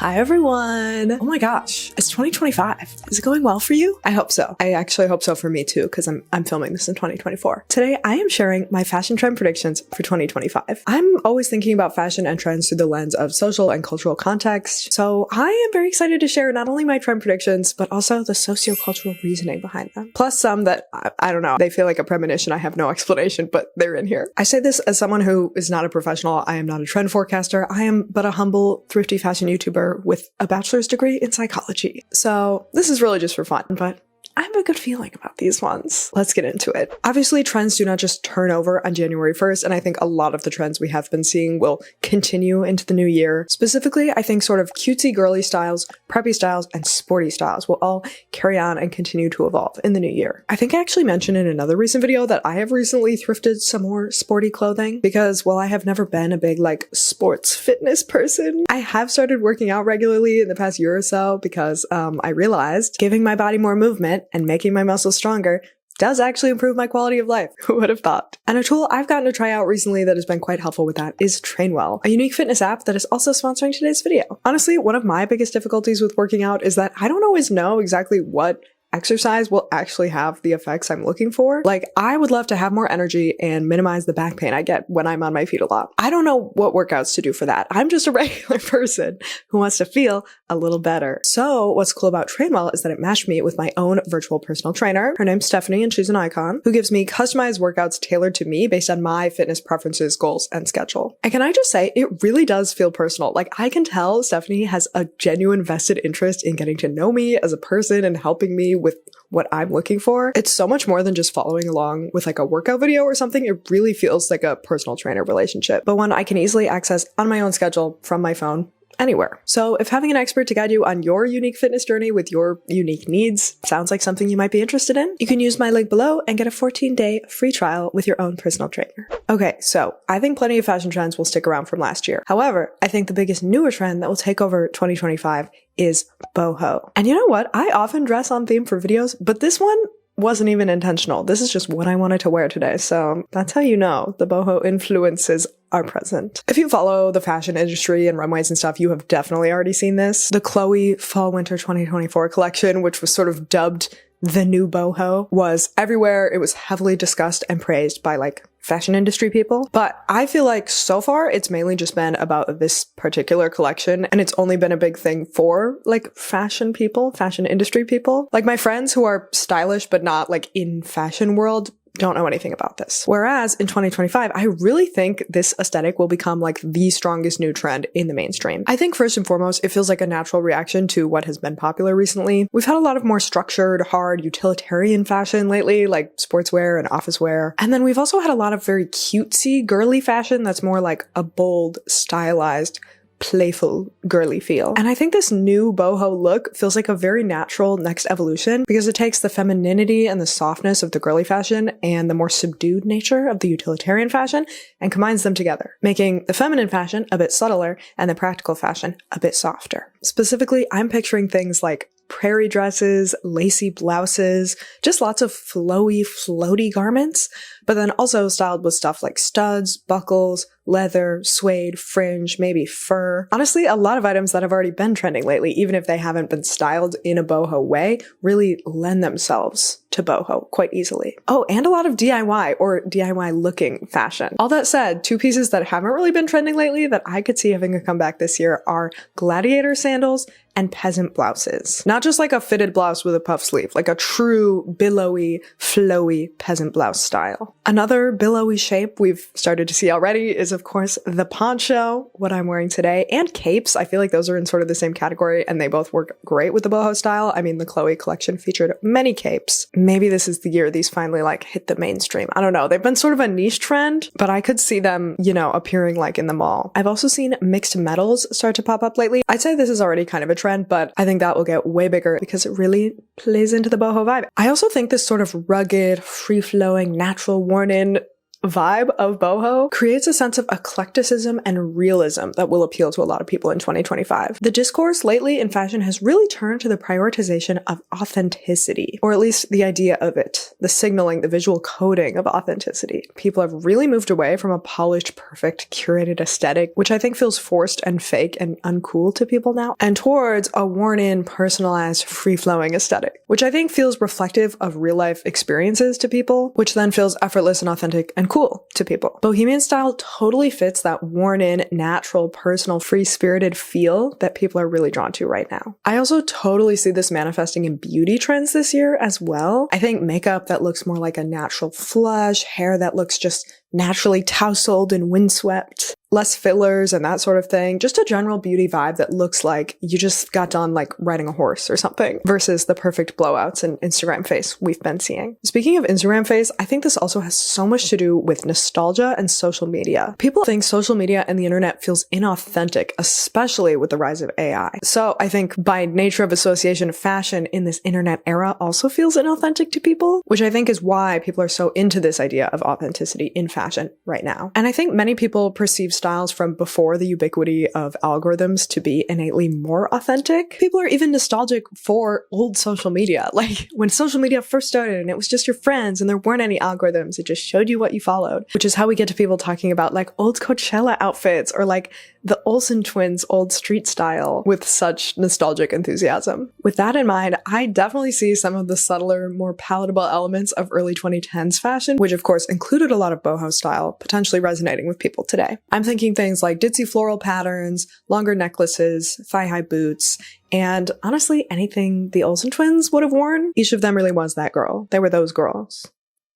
Hi everyone! Oh my gosh, it's 2025. Is it going well for you? I hope so. I actually hope so for me too, because I'm filming this in 2024. Today I am sharing my fashion trend predictions for 2025. I'm always thinking about fashion and trends through the lens of social and cultural context, so I am very excited to share not only my trend predictions, but also the socio-cultural reasoning behind them. Plus some that, I don't know, they feel like a premonition. I have no explanation, but they're in here. I say this as someone who is not a professional. I am not a trend forecaster. I am but a humble, thrifty fashion YouTuber with a bachelor's degree in psychology. So this is really just for fun, but I have a good feeling about these ones. Let's get into it. Obviously, trends do not just turn over on January 1st, and I think a lot of the trends we have been seeing will continue into the new year. Specifically, I think sort of cutesy girly styles, preppy styles, and sporty styles will all carry on and continue to evolve in the new year. I think I actually mentioned in another recent video that I have recently thrifted some more sporty clothing because while I have never been a big like sports fitness person, I have started working out regularly in the past year or so because I realized giving my body more movement and making my muscles stronger does actually improve my quality of life. Who would have thought? And a tool I've gotten to try out recently that has been quite helpful with that is Trainwell, a unique fitness app that is also sponsoring today's video. Honestly, one of my biggest difficulties with working out is that I don't always know exactly what exercise will actually have the effects I'm looking for. Like, I would love to have more energy and minimize the back pain I get when I'm on my feet a lot. I don't know what workouts to do for that. I'm just a regular person who wants to feel a little better. So what's cool about Trainwell is that it matched me with my own virtual personal trainer. Her name's Stephanie and she's an icon who gives me customized workouts tailored to me based on my fitness preferences, goals, and schedule. And can I just say, it really does feel personal. Like, I can tell Stephanie has a genuine vested interest in getting to know me as a person and helping me with what I'm looking for. It's so much more than just following along with like a workout video or something. It really feels like a personal trainer relationship, but one I can easily access on my own schedule from my phone anywhere. So if having an expert to guide you on your unique fitness journey with your unique needs sounds like something you might be interested in, you can use my link below and get a 14-day free trial with your own personal trainer. Okay, so I think plenty of fashion trends will stick around from last year. However, I think the biggest newer trend that will take over 2025 is boho. And you know what? I often dress on theme for videos, but this one wasn't even intentional. This is just what I wanted to wear today. So that's how you know the boho influences are present. If you follow the fashion industry and runways and stuff, you have definitely already seen this. The Chloe Fall Winter 2024 collection, which was sort of dubbed the new boho, was everywhere. It was heavily discussed and praised by like fashion industry people. But I feel like so far it's mainly just been about this particular collection, and it's only been a big thing for like fashion people, fashion industry people. Like my friends who are stylish but not like in fashion world don't know anything about this. Whereas in 2025, I really think this aesthetic will become like the strongest new trend in the mainstream. I think first and foremost, it feels like a natural reaction to what has been popular recently. We've had a lot of more structured, hard, utilitarian fashion lately, like sportswear and office wear. And then we've also had a lot of very cutesy, girly fashion that's more like a bold, stylized, playful, girly feel. And I think this new boho look feels like a very natural next evolution because it takes the femininity and the softness of the girly fashion and the more subdued nature of the utilitarian fashion and combines them together, making the feminine fashion a bit subtler and the practical fashion a bit softer. Specifically, I'm picturing things like prairie dresses, lacy blouses, just lots of floaty garments, but then also styled with stuff like studs, buckles, leather, suede, fringe, maybe fur. Honestly, a lot of items that have already been trending lately, even if they haven't been styled in a boho way, really lend themselves to boho quite easily. Oh, and a lot of DIY or DIY looking fashion. All that said, two pieces that haven't really been trending lately that I could see having a comeback this year are gladiator sandals and peasant blouses. Not just like a fitted blouse with a puff sleeve, like a true billowy, flowy peasant blouse style. Another billowy shape we've started to see already is of course the poncho, what I'm wearing today, and capes. I feel like those are in sort of the same category and they both work great with the boho style. I mean, the Chloe collection featured many capes. Maybe this is the year these finally like hit the mainstream. I don't know. They've been sort of a niche trend, but I could see them, you know, appearing like in the mall. I've also seen mixed metals start to pop up lately. I'd say this is already kind of a trend, but I think that will get way bigger because it really plays into the boho vibe. I also think this sort of rugged, free-flowing, natural, worn-in vibe of boho creates a sense of eclecticism and realism that will appeal to a lot of people in 2025. The discourse lately in fashion has really turned to the prioritization of authenticity, or at least the idea of it, the signaling, the visual coding of authenticity. People have really moved away from a polished, perfect, curated aesthetic, which I think feels forced and fake and uncool to people now, and towards a worn-in, personalized, free-flowing aesthetic, which I think feels reflective of real-life experiences to people, which then feels effortless and authentic and cool to people. Bohemian style totally fits that worn-in, natural, personal, free-spirited feel that people are really drawn to right now. I also totally see this manifesting in beauty trends this year as well. I think makeup that looks more like a natural flush, hair that looks just naturally tousled and windswept, less fillers and that sort of thing. Just a general beauty vibe that looks like you just got done like riding a horse or something versus the perfect blowouts and Instagram face we've been seeing. Speaking of Instagram face, I think this also has so much to do with nostalgia and social media. People think social media and the internet feels inauthentic, especially with the rise of AI. So I think by nature of association, fashion in this internet era also feels inauthentic to people, which I think is why people are so into this idea of authenticity in fashion right now. And I think many people perceive styles from before the ubiquity of algorithms to be innately more authentic. People are even nostalgic for old social media. Like when social media first started and it was just your friends and there weren't any algorithms, it just showed you what you followed, which is how we get to people talking about like old Coachella outfits or like the Olsen twins' old street style with such nostalgic enthusiasm. With that in mind, I definitely see some of the subtler, more palatable elements of early 2010s fashion, which of course included a lot of boho style, potentially resonating with people today. I'm thinking things like ditzy floral patterns, longer necklaces, thigh-high boots, and honestly, anything the Olsen twins would have worn. Each of them really was that girl. They were those girls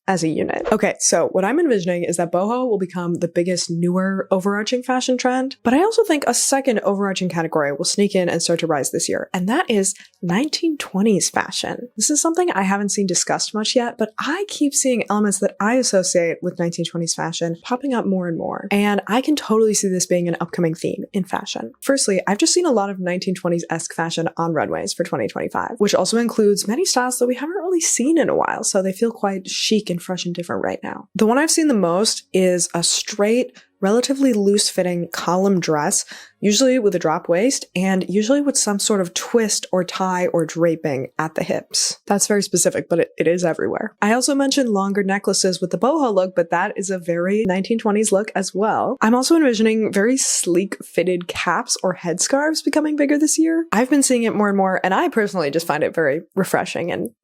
as a unit. Okay, so what I'm envisioning is that boho will become the biggest newer overarching fashion trend, but I also think a second overarching category will sneak in and start to rise this year, and that is 1920s fashion. This is something I haven't seen discussed much yet, but I keep seeing elements that I associate with 1920s fashion popping up more and more, and I can totally see this being an upcoming theme in fashion. Firstly, I've just seen a lot of 1920s-esque fashion on runways for 2025, which also includes many styles that we haven't really seen in a while, so they feel quite chic and fresh and different right now. The one I've seen the most is a straight, relatively loose-fitting column dress, usually with a drop waist, and usually with some sort of twist or tie or draping at the hips. That's very specific, but it is everywhere. I also mentioned longer necklaces with the boho look, but that is a very 1920s look as well. I'm also envisioning very sleek fitted caps or headscarves becoming bigger this year. I've been seeing it more and more, and I personally just find it very refreshing and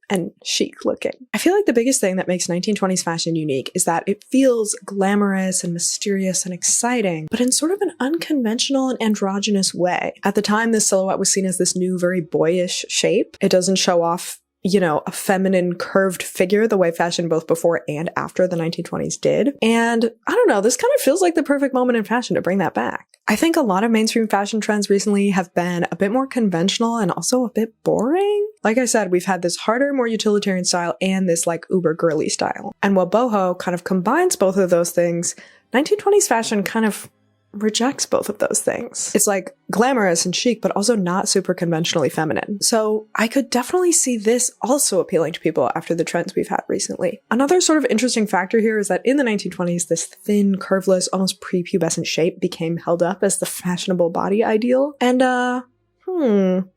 chic looking. I feel like the biggest thing that makes 1920s fashion unique is that it feels glamorous and mysterious and exciting, but in sort of an unconventional and androgynous way. At the time, this silhouette was seen as this new, very boyish shape. It doesn't show off, you know, a feminine curved figure the way fashion both before and after the 1920s did. And I don't know, this kind of feels like the perfect moment in fashion to bring that back. I think a lot of mainstream fashion trends recently have been a bit more conventional and also a bit boring. Like I said, we've had this harder, more utilitarian style and this like uber girly style. And while boho kind of combines both of those things, 1920s fashion kind of rejects both of those things. It's like glamorous and chic, but also not super conventionally feminine. So I could definitely see this also appealing to people after the trends we've had recently. Another sort of interesting factor here is that in the 1920s, this thin, curveless, almost prepubescent shape became held up as the fashionable body ideal. And,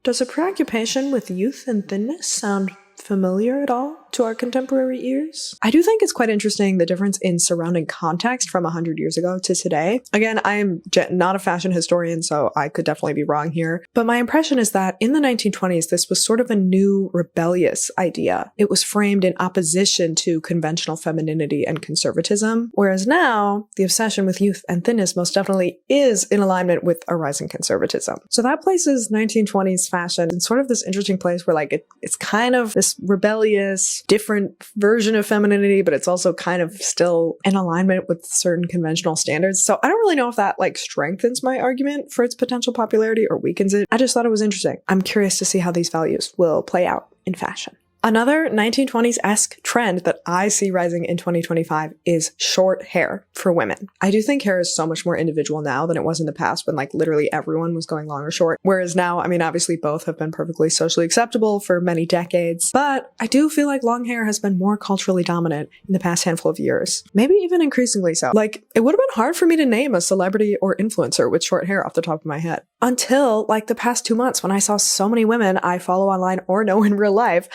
does a preoccupation with youth and thinness sound familiar at all to our contemporary ears? I do think it's quite interesting the difference in surrounding context from 100 years ago to today. Again, I am not a fashion historian, so I could definitely be wrong here. But my impression is that in the 1920s, this was sort of a new rebellious idea. It was framed in opposition to conventional femininity and conservatism, whereas now, the obsession with youth and thinness most definitely is in alignment with a rising conservatism. So that places 1920s fashion in sort of this interesting place where like it's kind of this rebellious, different version of femininity, but it's also kind of still in alignment with certain conventional standards. So I don't really know if that like strengthens my argument for its potential popularity or weakens it. I just thought it was interesting. I'm curious to see how these values will play out in fashion. Another 1920s-esque trend that I see rising in 2025 is short hair for women. I do think hair is so much more individual now than it was in the past when like literally everyone was going long or short. Whereas now, I mean, obviously both have been perfectly socially acceptable for many decades, but I do feel like long hair has been more culturally dominant in the past handful of years. Maybe even increasingly so. Like, it would have been hard for me to name a celebrity or influencer with short hair off the top of my head. Until like the past 2 months when I saw so many women I follow online or know in real life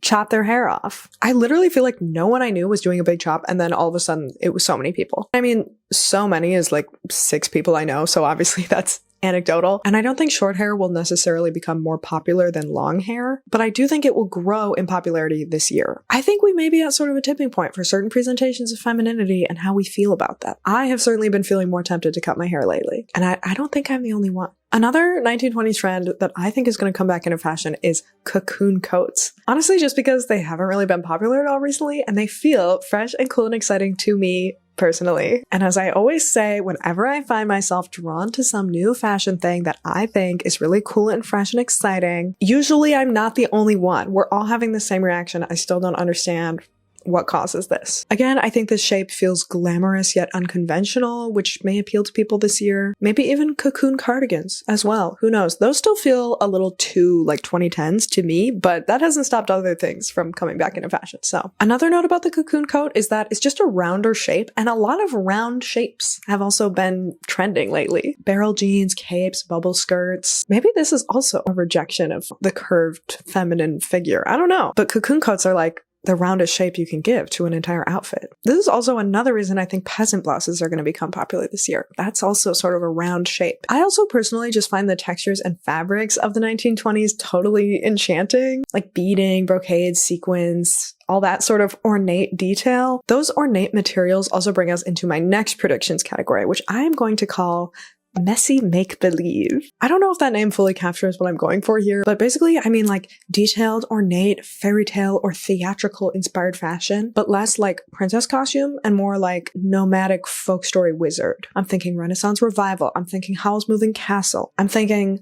chop their hair off. I literally feel like no one I knew was doing a big chop, and then all of a sudden it was so many people. I mean, so many is like 6 people I know, so obviously that's anecdotal. And I don't think short hair will necessarily become more popular than long hair, but I do think it will grow in popularity this year. I think we may be at sort of a tipping point for certain presentations of femininity and how we feel about that. I have certainly been feeling more tempted to cut my hair lately, and I don't think I'm the only one. Another 1920s trend that I think is going to come back into fashion is cocoon coats. Honestly, just because they haven't really been popular at all recently, and they feel fresh and cool and exciting to me personally. And as I always say, whenever I find myself drawn to some new fashion thing that I think is really cool and fresh and exciting, usually I'm not the only one. We're all having the same reaction. I still don't understand what causes this. Again, I think this shape feels glamorous yet unconventional, which may appeal to people this year. Maybe even cocoon cardigans as well. Who knows? Those still feel a little too like 2010s to me, but that hasn't stopped other things from coming back into fashion. So another note about the cocoon coat is that it's just a rounder shape, and a lot of round shapes have also been trending lately. Barrel jeans, capes, bubble skirts. Maybe this is also a rejection of the curved feminine figure. I don't know. But cocoon coats are like the roundest shape you can give to an entire outfit. This is also another reason I think peasant blouses are going to become popular this year. That's also sort of a round shape. I also personally just find the textures and fabrics of the 1920s totally enchanting, like beading, brocades, sequins, all that sort of ornate detail. Those ornate materials also bring us into my next predictions category, which I am going to call messy make-believe. I don't know if that name fully captures what I'm going for here, but basically I mean like detailed, ornate, fairy tale, or theatrical inspired fashion, but less like princess costume and more like nomadic folk story wizard. I'm thinking Renaissance revival. I'm thinking Howl's Moving Castle. I'm thinking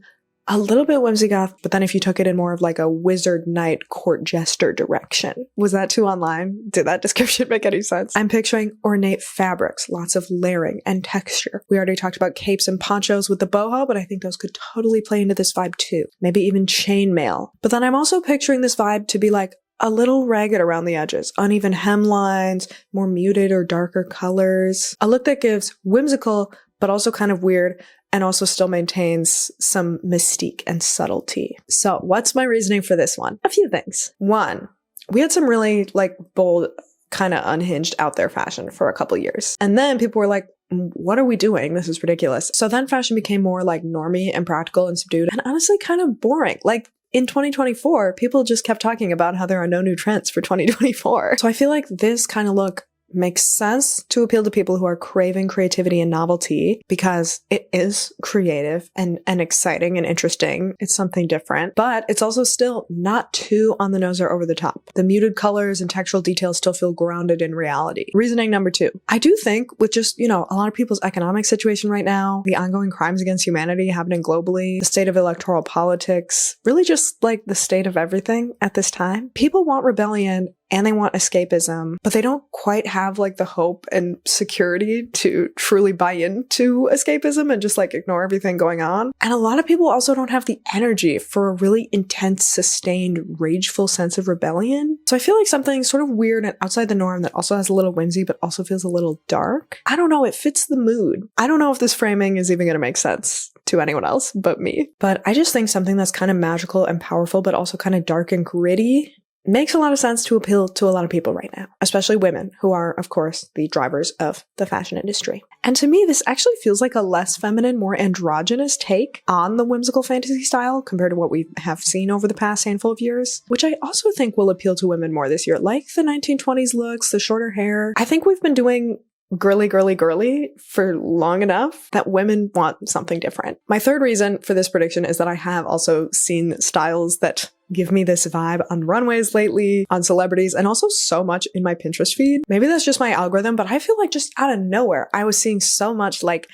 a little bit whimsy goth, but then if you took it in more of like a wizard knight court jester direction. Was that too online? Did that description make any sense? I'm picturing ornate fabrics, lots of layering and texture. We already talked about capes and ponchos with the boho, but I think those could totally play into this vibe too. Maybe even chainmail. But then I'm also picturing this vibe to be like a little ragged around the edges, uneven hemlines, more muted or darker colors. A look that gives whimsical, but also kind of weird, and also still maintains some mystique and subtlety. So what's my reasoning for this one? A few things. One, we had some really like bold, kind of unhinged out there fashion for a couple years. And then people were like, what are we doing? This is ridiculous. So then fashion became more like normie and practical and subdued and honestly kind of boring. Like in 2024, people just kept talking about how there are no new trends for 2024. So I feel like this kind of look makes sense to appeal to people who are craving creativity and novelty because it is creative and exciting and interesting. It's something different, but it's also still not too on the nose or over the top. The muted colors and textural details still feel grounded in reality. Reasoning number 2. I do think with just, a lot of people's economic situation right now, the ongoing crimes against humanity happening globally, the state of electoral politics, really just like the state of everything at this time, people want rebellion and they want escapism, but they don't quite have like the hope and security to truly buy into escapism and just like ignore everything going on. And a lot of people also don't have the energy for a really intense, sustained, rageful sense of rebellion. So I feel like something sort of weird and outside the norm that also has a little whimsy, but also feels a little dark. I don't know, it fits the mood. I don't know if this framing is even going to make sense to anyone else but me. But I just think something that's kind of magical and powerful, but also kind of dark and gritty makes a lot of sense to appeal to a lot of people right now, especially women who are, of course, the drivers of the fashion industry. And to me, this actually feels like a less feminine, more androgynous take on the whimsical fantasy style compared to what we have seen over the past handful of years, which I also think will appeal to women more this year, like the 1920s looks, the shorter hair. I think we've been doing girly for long enough that women want something different. My third reason for this prediction is that I have also seen styles that give me this vibe on runways lately, on celebrities, and also so much in my Pinterest feed. Maybe that's just my algorithm, but I feel like just out of nowhere, I was seeing so much like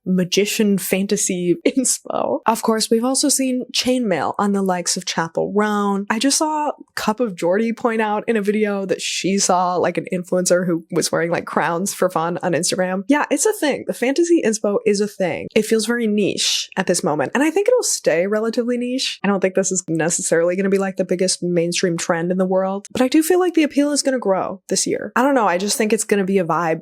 magician fantasy inspo. Of course, we've also seen chainmail on the likes of Chapel Roan. I just saw Cup of Jordy point out in a video that she saw like an influencer who was wearing like crowns for fun on Instagram. Yeah, it's a thing. The fantasy inspo is a thing. It feels very niche at this moment, and I think it'll stay relatively niche. I don't think this is necessarily going to be like the biggest mainstream trend in the world, but I do feel like the appeal is going to grow this year. I don't know. I just think it's going to be a vibe.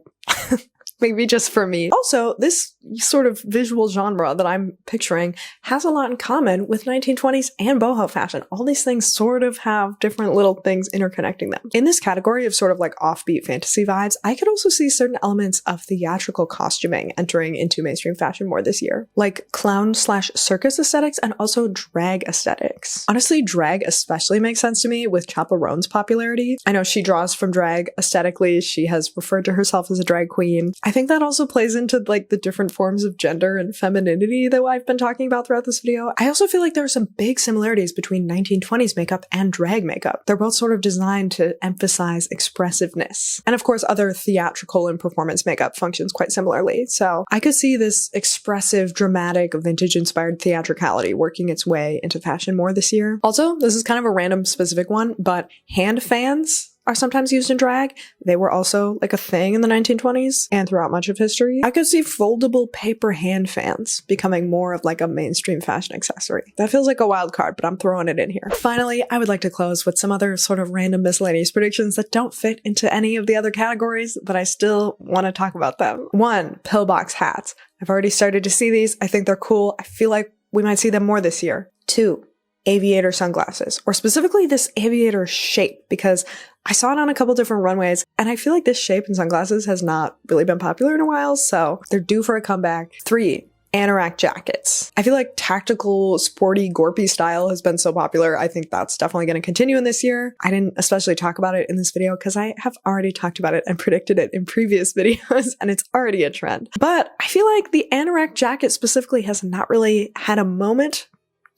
Maybe just for me. Also, this sort of visual genre that I'm picturing has a lot in common with 1920s and boho fashion. All these things sort of have different little things interconnecting them. In this category of sort of like offbeat fantasy vibes, I could also see certain elements of theatrical costuming entering into mainstream fashion more this year, like clown/circus aesthetics and also drag aesthetics. Honestly, drag especially makes sense to me with Chapel Roan's popularity. I know she draws from drag aesthetically. She has referred to herself as a drag queen. I think that also plays into like the different forms of gender and femininity that I've been talking about throughout this video. I also feel like there are some big similarities between 1920s makeup and drag makeup. They're both sort of designed to emphasize expressiveness. And of course, other theatrical and performance makeup functions quite similarly. So I could see this expressive, dramatic, vintage-inspired theatricality working its way into fashion more this year. Also, this is kind of a random specific one, but hand fans are sometimes used in drag. They were also like a thing in the 1920s and throughout much of history. I could see foldable paper hand fans becoming more of like a mainstream fashion accessory. That feels like a wild card, but I'm throwing it in here. Finally, I would like to close with some other sort of random miscellaneous predictions that don't fit into any of the other categories, but I still want to talk about them. 1, pillbox hats. I've already started to see these. I think they're cool. I feel like we might see them more this year. 2, aviator sunglasses, or specifically this aviator shape, because I saw it on a couple different runways, and I feel like this shape in sunglasses has not really been popular in a while, so they're due for a comeback. 3, anorak jackets. I feel like tactical, sporty, gorpy style has been so popular. I think that's definitely going to continue in this year. I didn't especially talk about it in this video because I have already talked about it and predicted it in previous videos, and it's already a trend. But I feel like the anorak jacket specifically has not really had a moment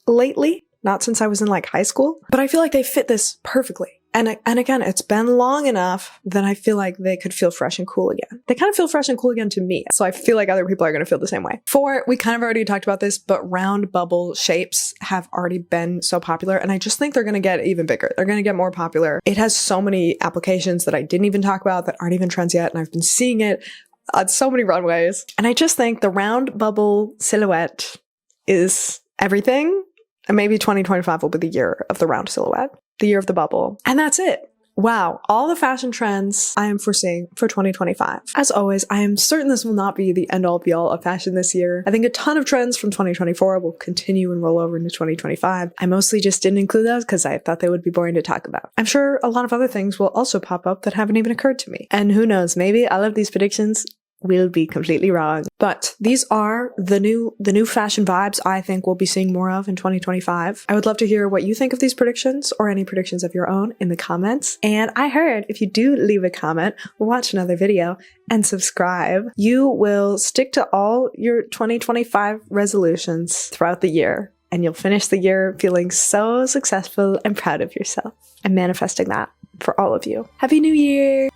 lately. Not since I was in like high school, but I feel like they fit this perfectly. And again, it's been long enough that I feel like they could feel fresh and cool again. They kind of feel fresh and cool again to me. So I feel like other people are going to feel the same way. 4, we kind of already talked about this, but round bubble shapes have already been so popular. And I just think they're going to get even bigger. They're going to get more popular. It has so many applications that I didn't even talk about that aren't even trends yet. And I've been seeing it on so many runways. And I just think the round bubble silhouette is everything. And maybe 2025 will be the year of the round silhouette, the year of the bubble. And that's it. Wow, all the fashion trends I am foreseeing for 2025. As always, I am certain this will not be the end-all be-all of fashion this year. I think a ton of trends from 2024 will continue and roll over into 2025. I mostly just didn't include those because I thought they would be boring to talk about. I'm sure a lot of other things will also pop up that haven't even occurred to me. And who knows, maybe all of these predictions will be completely wrong. But these are the new fashion vibes I think we'll be seeing more of in 2025. I would love to hear what you think of these predictions or any predictions of your own in the comments. And I heard if you do leave a comment, watch another video, and subscribe, you will stick to all your 2025 resolutions throughout the year. And you'll finish the year feeling so successful and proud of yourself. I'm manifesting that for all of you. Happy New Year!